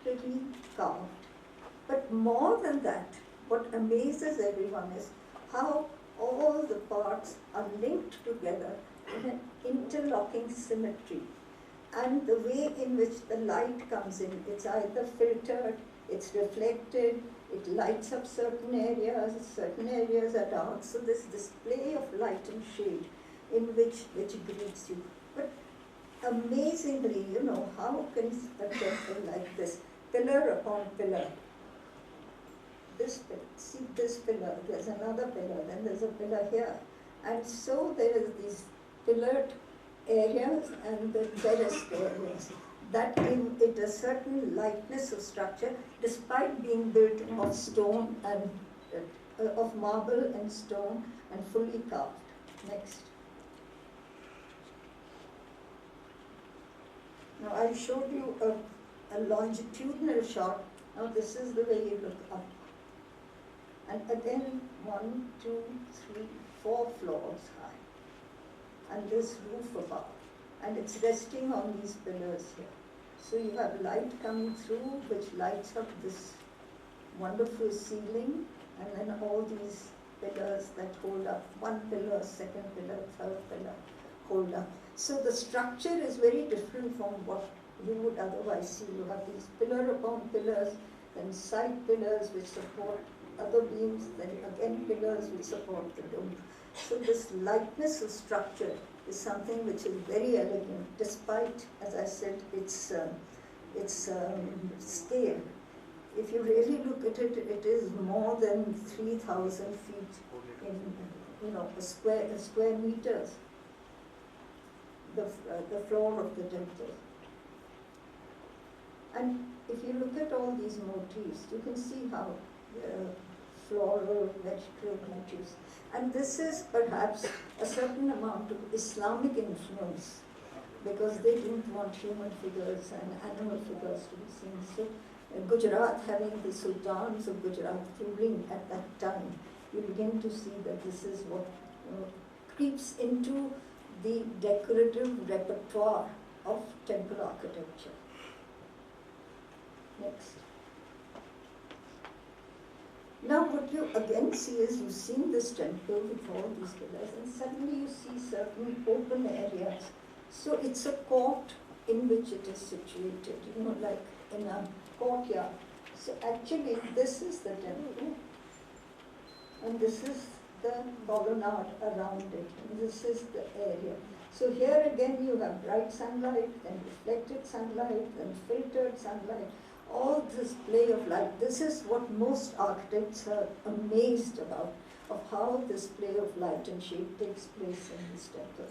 intricately carved. But more than that, what amazes everyone is how all the parts are linked together in an interlocking symmetry. And the way in which the light comes in, it's either filtered, it's reflected, it lights up certain areas are dark. So this display of light and shade in which greets you. But amazingly, how can a temple like this, pillar upon pillar, see this pillar, there's another pillar, then there's a pillar here. And so there is these pillared areas and the terraced areas that give it a certain lightness of structure despite being built of stone and of marble and stone and fully carved. Next. Now I showed you a longitudinal shot. Now this is the way you look up. And again, 1, 2, 3, 4 floors high. And this roof above. And it's resting on these pillars here. So you have light coming through, which lights up this wonderful ceiling, and then all these pillars that hold up, one pillar, second pillar, third pillar, hold up. So the structure is very different from what you would otherwise see. You have these pillar upon pillars, then side pillars which support other beams, then again pillars which support the dome. So this lightness of structure is something which is very elegant, despite, as I said, its scale. If you really look at it, it is more than 3,000 feet in square meters. The floor of the temple. And if you look at all these motifs, you can see how floral, vegetable motifs. And this is perhaps a certain amount of Islamic influence, because they didn't want human figures and animal figures to be seen. So Gujarat, having the sultans of Gujarat ruling at that time, you begin to see that this is what creeps into the decorative repertoire of temple architecture. Next. Now what you again see is you've seen this temple with all these pillars, and suddenly you see certain open areas. So it's a court in which it is situated, like in a courtyard. So actually this is the temple, and this is the colonnade around it, and this is the area. So here again you have bright sunlight, then reflected sunlight, then filtered sunlight, all this play of light. This is what most architects are amazed about, of how this play of light and shade takes place in this temple.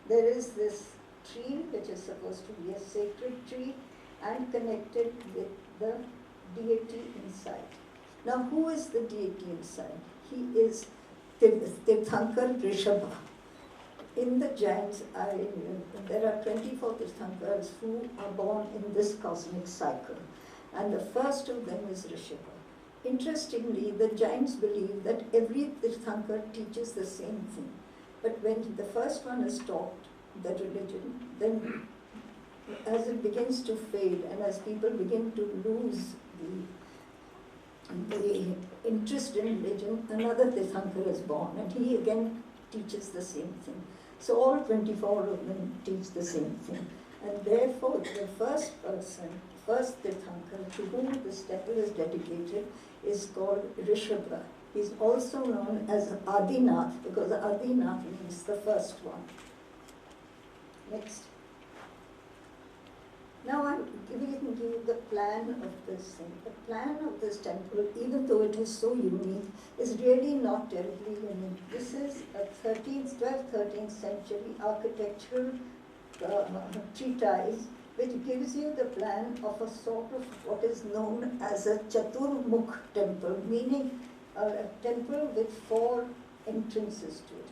There is this tree which is supposed to be a sacred tree and connected with the deity inside. Now who is the deity inside? He is Tirthankar Rishabha. In the Jains, there are 24 Tirthankars who are born in this cosmic cycle, and the first of them is Rishabha. Interestingly, the Jains believe that every Tirthankar teaches the same thing, but when the first one is taught the religion, then as it begins to fade and as people begin to lose the interest in religion, another Tirthankar is born, and he again teaches the same thing. So all 24 of them teach the same thing. And therefore, the first person, first Tirthankar to whom this temple is dedicated is called Rishabha. He's also known as Adinath, because Adinath means the first one. Next. Now I'm giving you the plan of this thing. The plan of this temple, even though it is so unique, is really not terribly unique. This is a 12th, 13th century architectural treatise which gives you the plan of a sort of what is known as a Chaturmukh temple, meaning a temple with 4 entrances to it.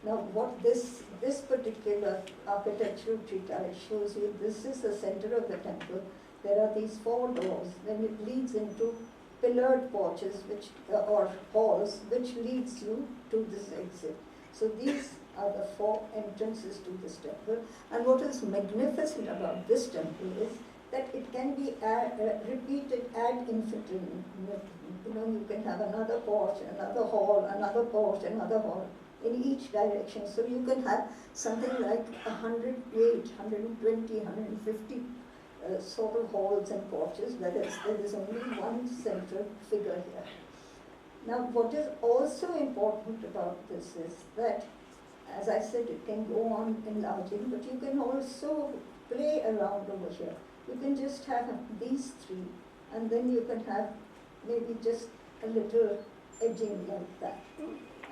Now what this particular architectural treatise shows you, this is the center of the temple. There are these 4 doors, then it leads into pillared porches or halls, which leads you to this exit. So these are the 4 entrances to this temple. And what is magnificent about this temple is that it can be repeated ad infinitum. You know, you can have another porch, another hall, another porch, another hall in each direction. So you can have something like 108, 120, 150 sort of halls and porches, whereas there is only one central figure here. Now, what is also important about this is that, as I said, it can go on enlarging, but you can also play around over here. You can just have these three, and then you can have maybe just a little edging like that.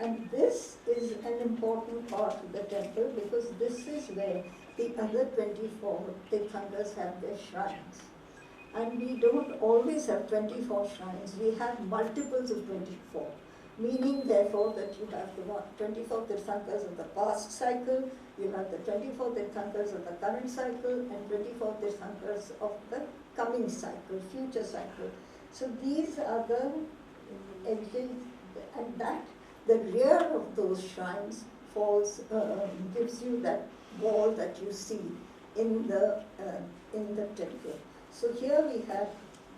And this is an important part of the temple, because this is where the other 24 Tirthankars have their shrines. And we don't always have 24 shrines, we have multiples of 24. Meaning, therefore, that you have the 24 Tirthankars of the past cycle, you have the 24 Tirthankars of the current cycle, and 24 Tirthankars of the coming cycle, future cycle. So these are the edges, and that the rear of those shrines falls, gives you that wall that you see in the temple. So here we have,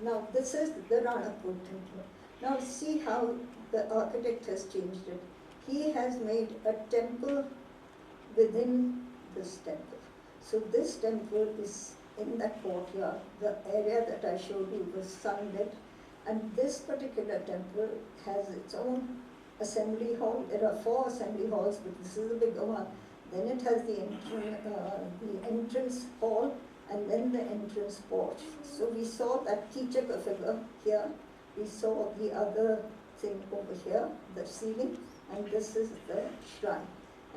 now this is the Ranapur temple. Now see how the architect has changed it. He has made a temple within this temple. So this temple is in that courtyard. The area that I showed you was sunlit, and this particular temple has its own assembly hall. There are 4 assembly halls, but this is the bigger one. Then it has the entrance hall, and then the entrance porch. So we saw that Kichaka figure here. We saw the other thing over here, the ceiling, and this is the shrine.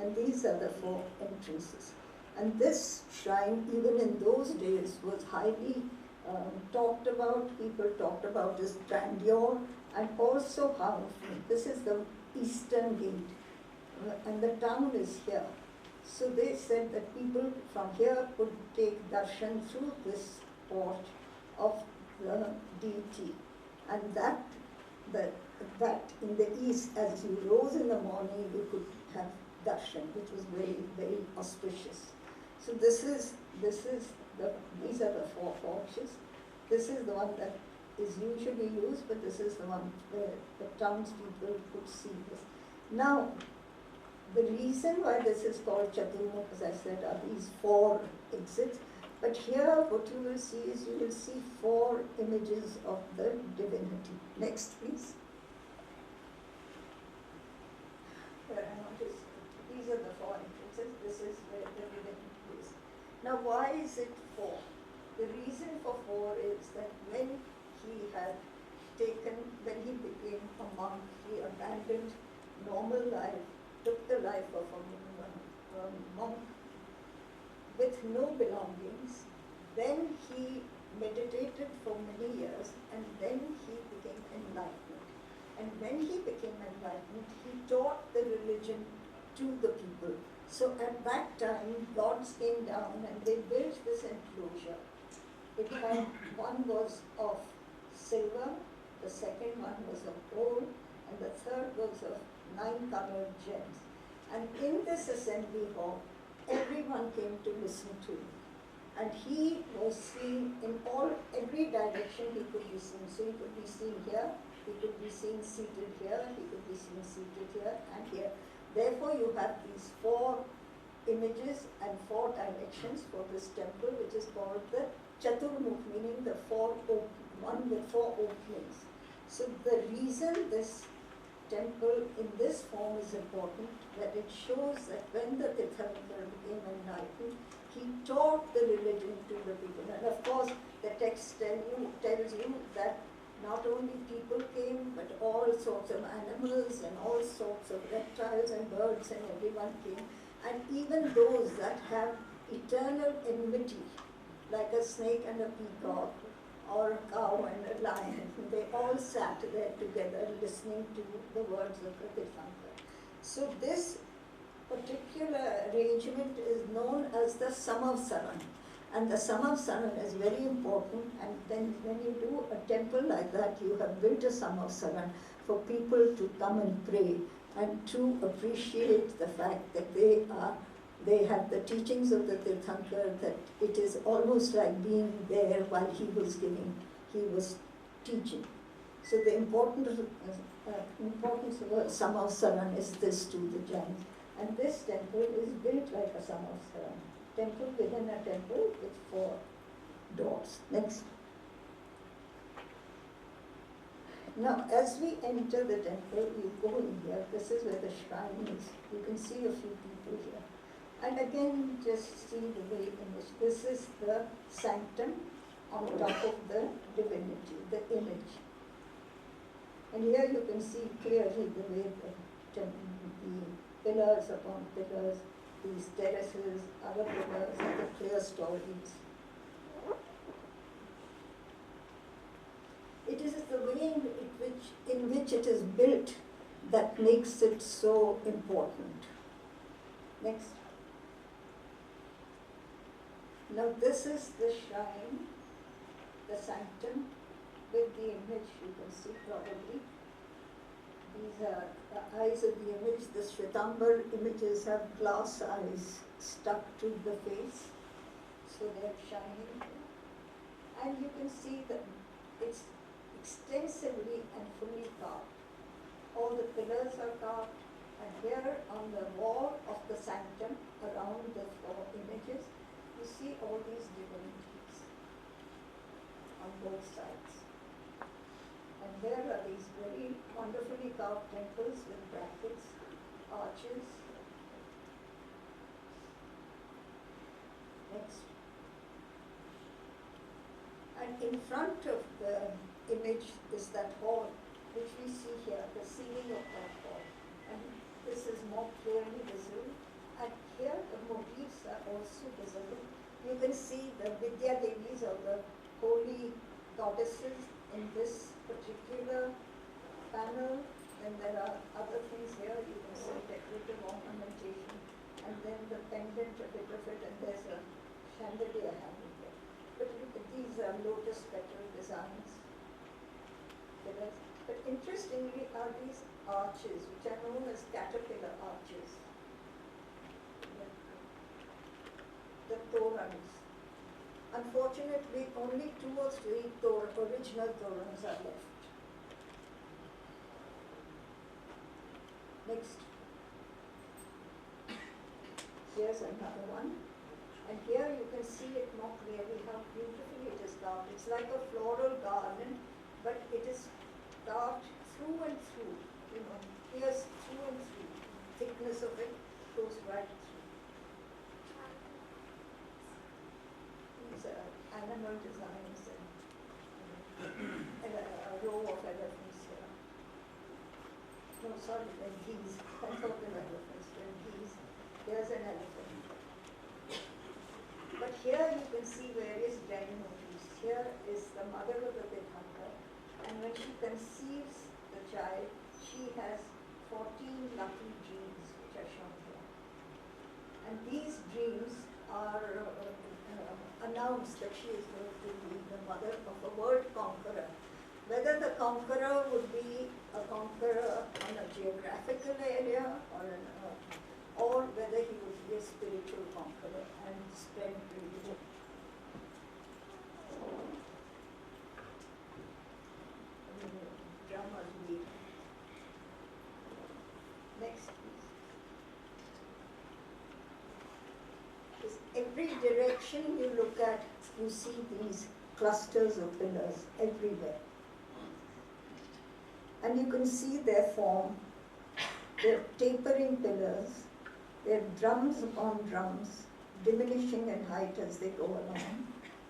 And these are the 4 entrances. And this shrine, even in those days, was highly talked about. People talked about its grandeur and also powerful. This is the eastern gate, and the town is here. So they said that people from here could take darshan through this porch of the deity, and that in the east, as you rose in the morning, you could have darshan, which was very, very auspicious. So these are the 4 porches. This is the one that is usually used, but this is the one where the townspeople could see this. Now, the reason why this is called Chaturmukh, as I said, are these 4 exits. But here, what you will see is, you will see 4 images of the divinity. Next, please. Here, I notice these are the 4 entrances. This is where the divinity is. Now, why is it 4? The reason for 4 is that when he became a monk, he abandoned normal life, took the life of a monk with no belongings. Then he meditated for many years, and then he became enlightened. And when he became enlightened, he taught the religion to the people. So at that time, gods came down and they built this enclosure. It had, one was of silver, the second one was of gold, and the third was of 9 colored gems. And in this assembly hall, everyone came to listen to him. And he was seen in every direction he could be seen. So he could be seen here, he could be seen seated here, he could be seen seated here and here. Therefore, you have these 4 images and 4 directions for this temple, which is called the Chaturmukh, meaning the one with 4 openings. So the reason this temple in this form is important, that it shows that when the Tirthankar became enlightened, he taught the religion to the people. And of course, the text tells you that not only people came, but all sorts of animals and all sorts of reptiles and birds, and everyone came. And even those that have eternal enmity, like a snake and a peacock, or a cow and a lion, they all sat there together listening to the words of the Tirthankar. So this particular arrangement is known as the Samavsaran. And the Samavsaran is very important, and then when you do a temple like that, you have built a Samavsaran for people to come and pray and to appreciate the fact that they are they have the teachings of the Tirthankar that it is almost like being there while he was teaching. So the importance of Samavsaran is this to the Jains. And this temple is built like a Samavsaran. Temple within a temple with 4 doors. Next. Now, as we enter the temple, you go in here. This is where the shrine is. You can see a few people here. And again, just see the way in which this is the sanctum on top of the divinity, the image. And here you can see clearly the way the pillars upon pillars, these terraces, other pillars, and the clear stories. It is the way in which it is built that makes it so important. Next. Now this is the shrine, the sanctum, with the image you can see probably. These are the eyes of the image. The Shwetambar images have glass eyes stuck to the face, so they are shining. And you can see that it's extensively and fully carved. All the pillars are carved, and here on the wall of the sanctum, around the 4 images, you see all these divinities on both sides. And there are these very wonderfully carved temples with brackets, arches. Next. And in front of the image is that hall, which we see here, the ceiling of that hall. And this is more clearly visible. And here the motifs are also visible. You can see the Vidya Devis or the holy goddesses in this particular panel. And there are other things here. You can see decorative ornamentation. And then the pendant, a bit of it, and there's a chandelier hanging there. But look at these are lotus petal designs. But interestingly are these arches, which are known as caterpillar arches. The torans. Unfortunately, only 2 or 3 original torans are left. Next. Here's another one. And here you can see it more clearly how beautifully it is carved. It's like a floral garland, but it is carved through and through, pierced through and through. Thickness of it goes right through. These are animal designs and a row of elephants here. No, sorry, they're geese. I thought they were elephants, they're geese. Here's an elephant. But here you can see various Jain motifs. Here is the mother of the Tirthankar, and when she conceives the child, she has 14 lucky dreams which are shown here. And these dreams are announced that she is going to be the mother of a world conqueror. Whether the conqueror would be a conqueror on a geographical area or whether he would be a spiritual conqueror and spread religion. Dramas lead. Next, please. Every direction you look at, you see these clusters of pillars everywhere. And you can see their form. They're tapering pillars. They're drums upon drums, diminishing in height as they go along,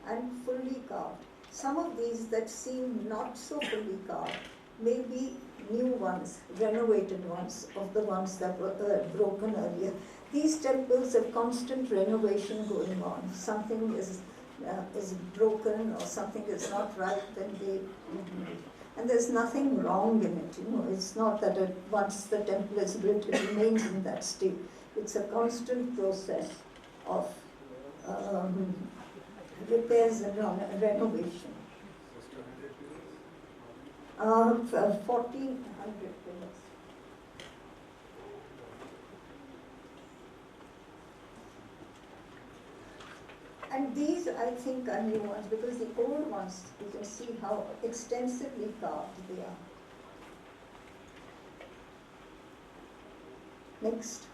and fully carved. Some of these that seem not so fully carved may be new ones, renovated ones, of the ones that were broken earlier. These temples have constant renovation going on. Something is broken or something is not right, then they rebuild. And there's nothing wrong in it, It's not that once the temple is built, it remains in that state. It's a constant process of repairs and renovation. 1,400 pillars. these, I think, are new ones, because the old ones, you can see how extensively carved they are. Next.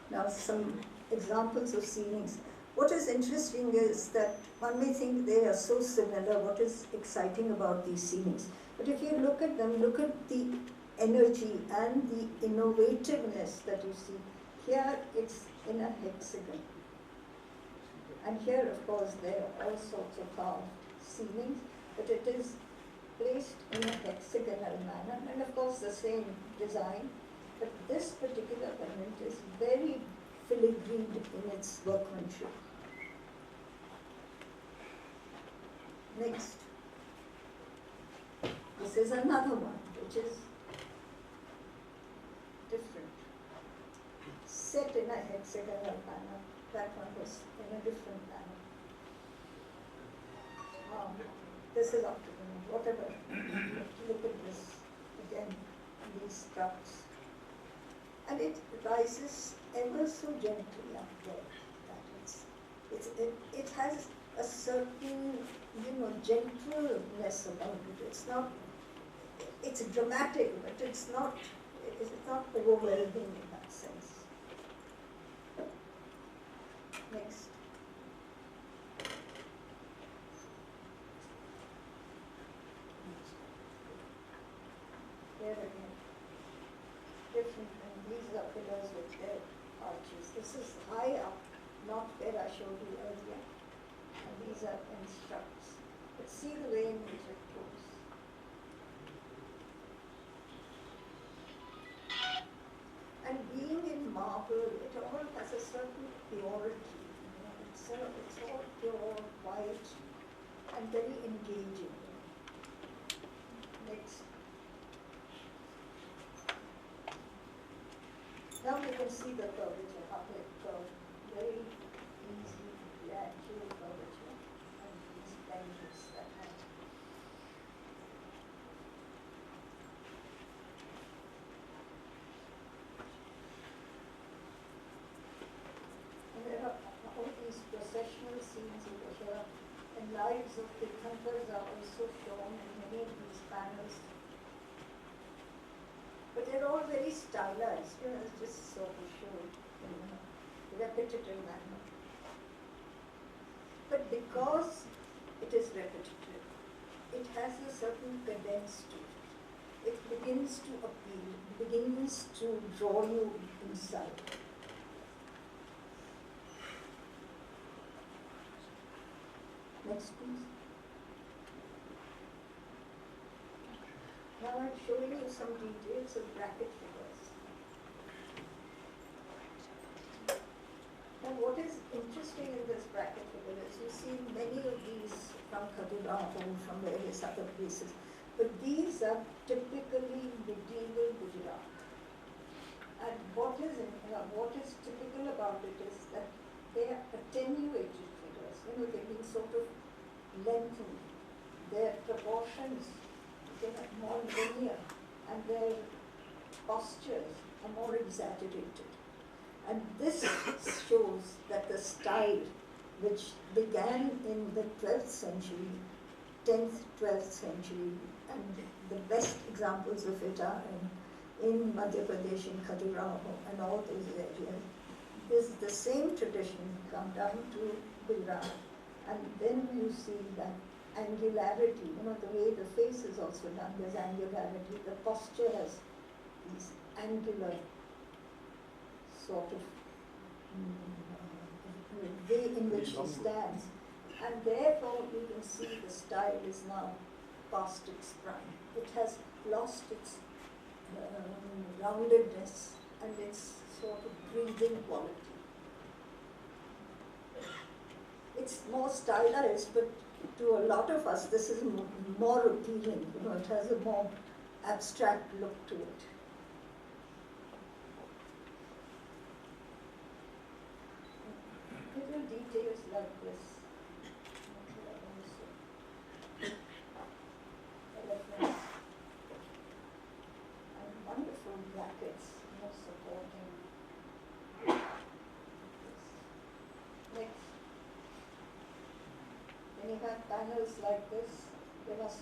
Now some examples of ceilings. What is interesting is that one may think they are so similar. What is exciting about these ceilings? But if you look at them, look at the energy and the innovativeness that you see. Here it's in a hexagon. And here, of course, there are all sorts of carved ceilings, but it is placed in a hexagonal manner, and of course the same design. But this particular element is very filigreed in its workmanship. Next. This is another one, which is different. Set in a hexagonal manner. That one was in a different manner. This is octagonal, whatever. Look at this again, these struts. And it rises ever so gently up there. It has a certain, gentleness about it. It's dramatic, but it's not overwhelming in that sense. Next. There again. Different, and these are pillars with their arches. This is high up, not where I showed you earlier. And these are in struts. But see the way in which it goes. And being in marble, it all has a certain purity. It's all pure, white, and very engaging. Next. Now you can see the curvature, how it curved. Very easy, gradual curvature, and these bendings that have. And there are all these processional scenes over here, and lives of Tirthankars are also shown in many of these panels. But they're all very stylized, it's just sort of shown in a repetitive manner. But because it is repetitive, it has a certain cadence to it. It begins to appeal, begins to draw you inside. Next, please. Now I'm showing you some details of bracket figures. Now what is interesting in this bracket figure is you see many of these from Khajuraho, from various other places, but these are typically medieval Gujarat. And what is typical about it is that they are attenuated figures, they've been sort of lengthened. Their proportions are more linear, and their postures are more exaggerated. And this shows that the style, which began in the 12th century, 10th, 12th century, and the best examples of it are in Madhya Pradesh, in Khajuraho, and all those areas. This is the same tradition come down to Gujarat, and then you see that angularity, the way the face is also done, there's angularity, the posture has these angular sort of way in which he stands. And therefore you can see the style is now past its prime. It has lost its roundedness and its sort of breathing quality. It's more stylized, but to a lot of us, this is more appealing. It has a more abstract look to it. Little details like this. Elephants. And wonderful brackets, supporting this. Next. When you have panels like this, there must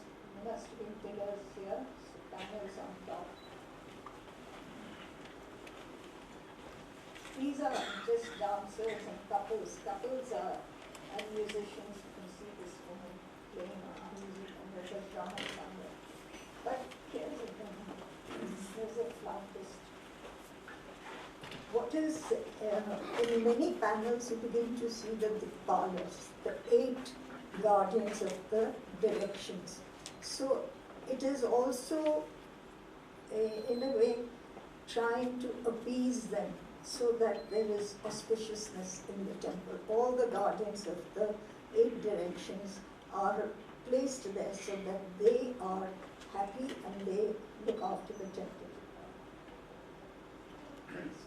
be pillars here, so panels on top. These are just dancers and couples. Couples are and musicians. You can see this woman playing music and there's a drummer somewhere. But here's a drummer. There's a flautist. What is, in many panels you begin to see the Dikpalas, the 8 guardians of the directions. So it is also, in a way, trying to appease them so that there is auspiciousness in the temple. All the guardians of the 8 directions are placed there so that they are happy and they look after the temple. Next.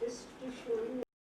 Just to show